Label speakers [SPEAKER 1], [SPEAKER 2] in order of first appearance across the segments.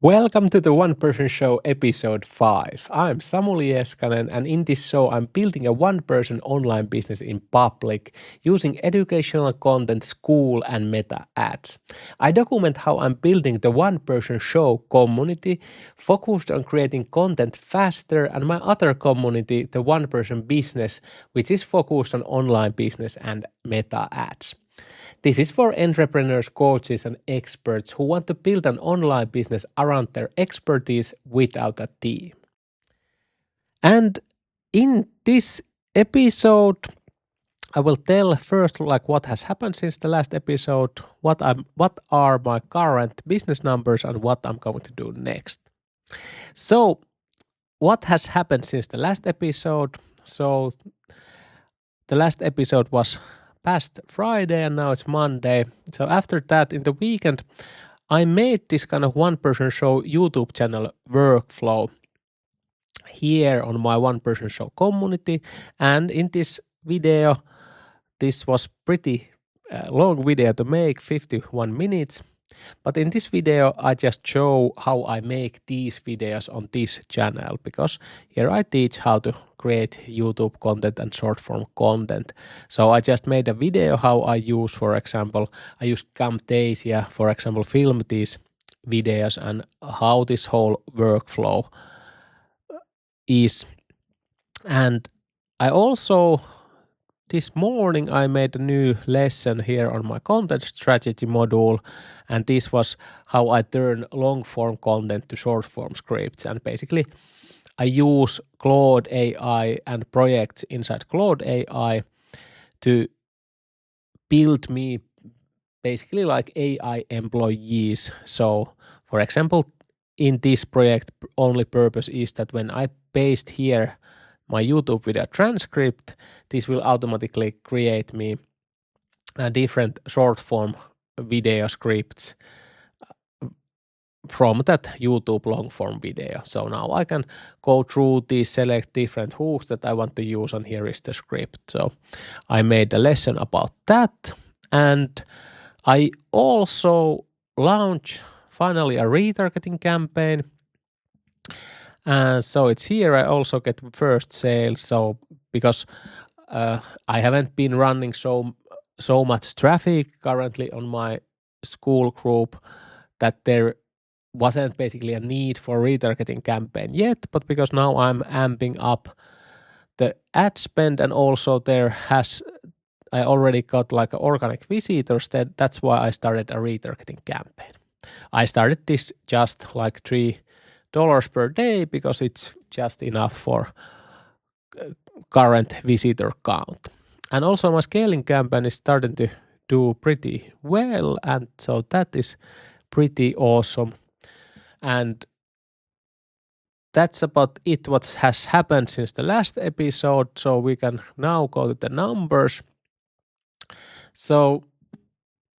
[SPEAKER 1] Welcome to the One Person Show episode 5. I'm Samuli Eskanen, and in this show I'm building a one-person online business in public using educational content, Skool and Meta ads. I document how I'm building the One Person Show community focused on creating content faster, and my other community, the One Person Business, which is focused on online business and Meta ads. This is for entrepreneurs, coaches, and experts who want to build an online business around their expertise without a team. And in this episode, I will tell first what has happened since the last episode, what are my current business numbers, and what I'm going to do next. So, what has happened since the last episode? So, the last episode was past Friday and now it's Monday. So after that, in the weekend, I made this kind of one person show YouTube channel workflow here on my one person show community. And in this video, this was pretty long video to make, 51 minutes. But in this video, I just show how I make these videos on this channel, because here I teach how to create YouTube content and short form content. So I just made a video how I use, for example, I use Camtasia, for example, film these videos and how this whole workflow is. And I also, this morning I made a new lesson here on my content strategy module, and this was how I turn long form content to short form scripts. And basically I use Claude AI and projects inside Claude AI to build me basically like AI employees. So for example, in this project, only purpose is that when I paste here my YouTube video transcript, this will automatically create me different short form video scripts from that YouTube long form video. So now I can go through these, select different hooks that I want to use, and here is the script. So I made a lesson about that, and I also launched finally a retargeting campaign. So it's here. I also get first sales. So because I haven't been running so much traffic currently on my Skool group that there wasn't basically a need for retargeting campaign yet, but because now I'm amping up the ad spend, and also I already got like organic visitors, that's why I started a retargeting campaign. I started this just like $3 per day because it's just enough for current visitor count. And also my scaling campaign is starting to do pretty well, and so that is pretty awesome. And that's about it, what has happened since the last episode. So we can now go to the numbers. So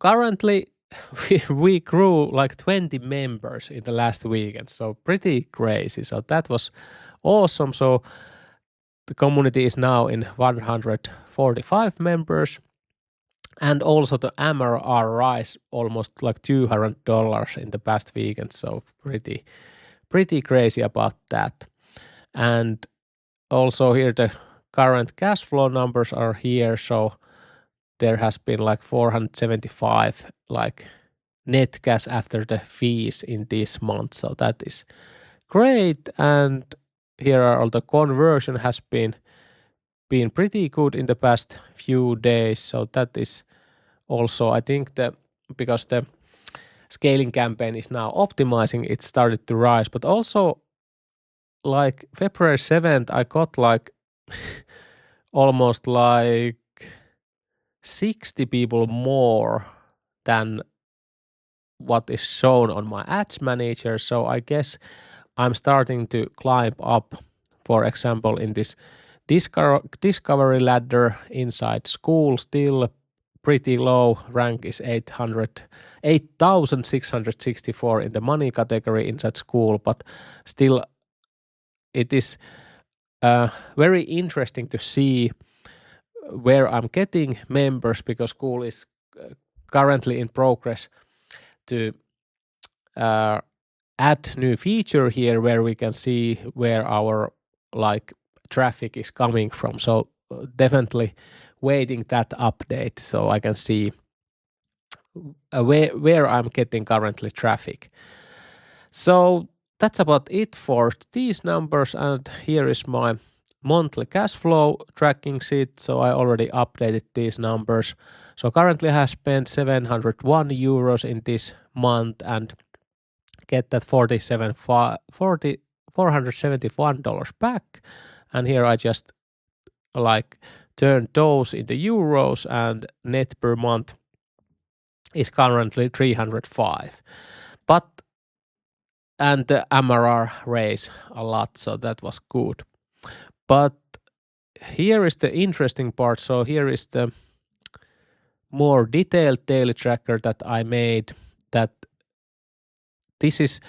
[SPEAKER 1] currently we grew like 20 members in the last weekend. So pretty crazy. So that was awesome. So the community is now in 145 members. And also the MRR rise almost like $200 in the past weekend. So pretty crazy about that. And also here the current cash flow numbers are here. So there has been like 475 like net cash after the fees in this month. So that is great. And here are all the conversion has been pretty good in the past few days. So that is also, I think, because the scaling campaign is now optimizing, it started to rise. But also like February 7th, I got like almost like 60 people more than what is shown on my ads manager. So I guess I'm starting to climb up, for example, in this discovery ladder inside Skool. Still pretty low rank is 8,664 in the money category inside Skool, but still it is very interesting to see where I'm getting members, because Skool is currently in progress to add new feature here where we can see where our like traffic is coming from. So definitely waiting that update so I can see where I'm getting currently traffic. So that's about it for these numbers, and here is my monthly cash flow tracking sheet. So I already updated these numbers. So currently I have spent 701 euros in this month and get that $471 back. And here I just like turn those into euros, and net per month is currently 305. And the MRR raised a lot, so that was good. But here is the interesting part. So here is the more detailed daily tracker that I made. That this is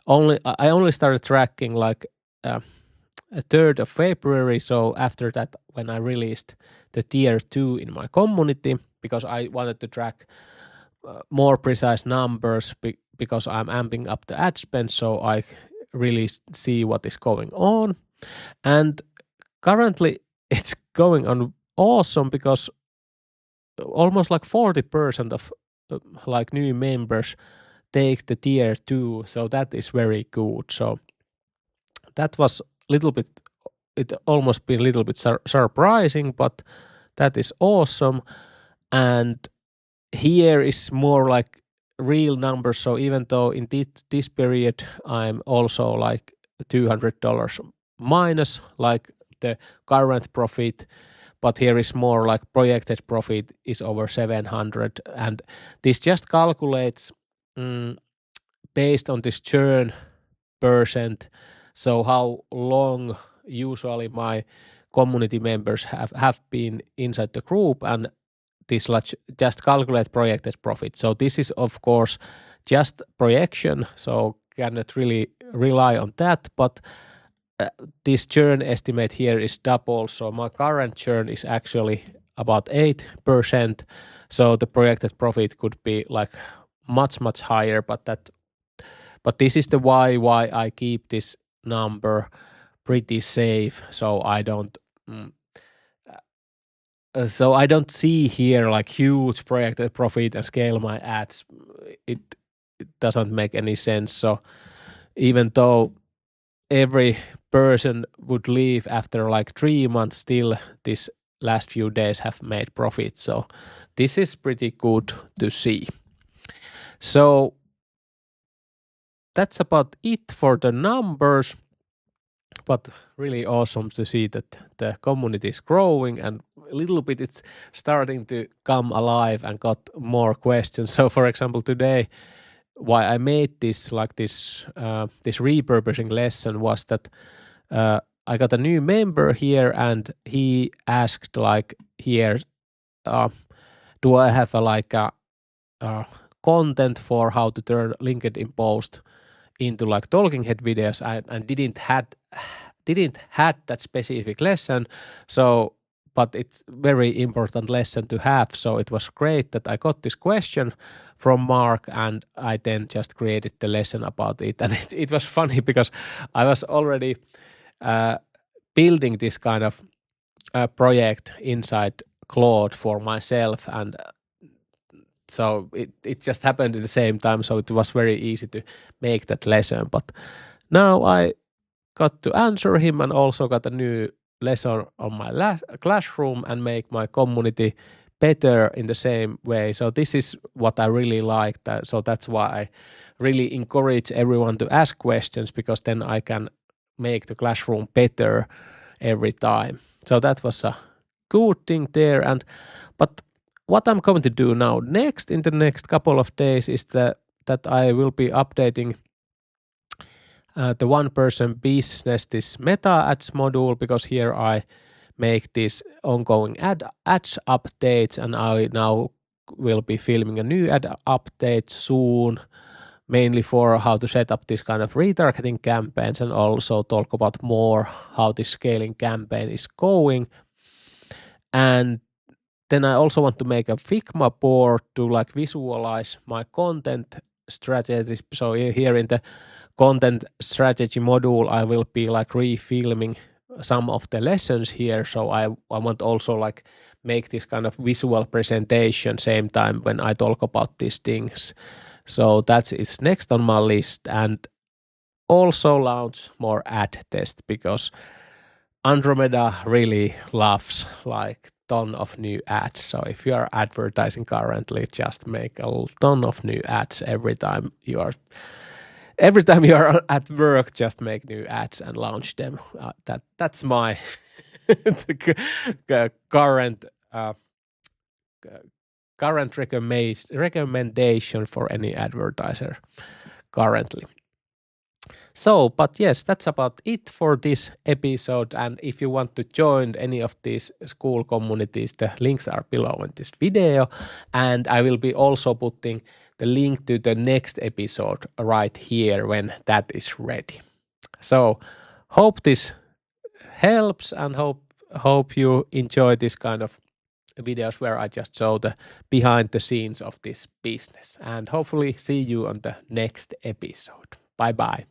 [SPEAKER 1] I only started tracking like a 3rd of February. So after that, when I released the tier 2 in my community, because I wanted to track more precise numbers because I'm amping up the ad spend, so I really see what is going on. And currently it's going on awesome because almost like 40% of like new members take the tier 2, so that is very good. So that was little bit, it almost been a little bit surprising, but that is awesome. And here is more like real numbers. So even though in this period I'm also like $200 minus like the current profit, but here is more like projected profit is over 700, and this just calculates based on this churn percent. So how long usually my community members have been inside the group, and this just calculate projected profit. So this is of course just projection, so cannot really rely on that, but this churn estimate here is double. So my current churn is actually about 8%. So the projected profit could be like much higher, but this is the why I keep this number pretty safe. So I don't see here like huge projected profit and scale my ads. It doesn't make any sense. So even though every person would leave after like 3 months, still this last few days have made profit. So this is pretty good to see. So that's about it for the numbers, but really awesome to see that the community is growing and a little bit it's starting to come alive and got more questions. So for example, today why I made this like this repurposing lesson was that I got a new member here, and he asked like here, do I have a content for how to turn LinkedIn post into like talking head videos, and didn't had that specific lesson. So but it's very important lesson to have. So it was great that I got this question from Mark, and I then just created the lesson about it. And it was funny because I was already building this kind of project inside Claude for myself, and so it just happened at the same time. So it was very easy to make that lesson. But now I got to answer him and also got a new lesson on my classroom and make my community better in the same way. So this is what I really like. So that's why I really encourage everyone to ask questions, because then I can make the classroom better every time. So that was a good thing there. But what I'm going to do now next in the next couple of days is that I will be updating the one-person business, this meta ads module, because here I make this ongoing ads updates, and I now will be filming a new ad update soon, mainly for how to set up this kind of retargeting campaigns, and also talk about more how this scaling campaign is going. And then I also want to make a Figma board to like visualize my content strategies. So here in the content strategy module, I will be like refilming some of the lessons here. So I want also like make this kind of visual presentation same time when I talk about these things. So that is next on my list, and also launch more ad test, because Andromeda really loves like ton of new ads. So if you are advertising currently, just make a ton of new ads every time you are at work. Just make new ads and launch them. That's my current current recommendation for any advertiser currently. So, but yes, that's about it for this episode. And if you want to join any of these Skool communities, the links are below in this video. And I will be also putting the link to the next episode right here when that is ready. So, hope this helps, and hope you enjoy this kind of videos where I just show the behind the scenes of this business. And hopefully see you on the next episode. Bye bye.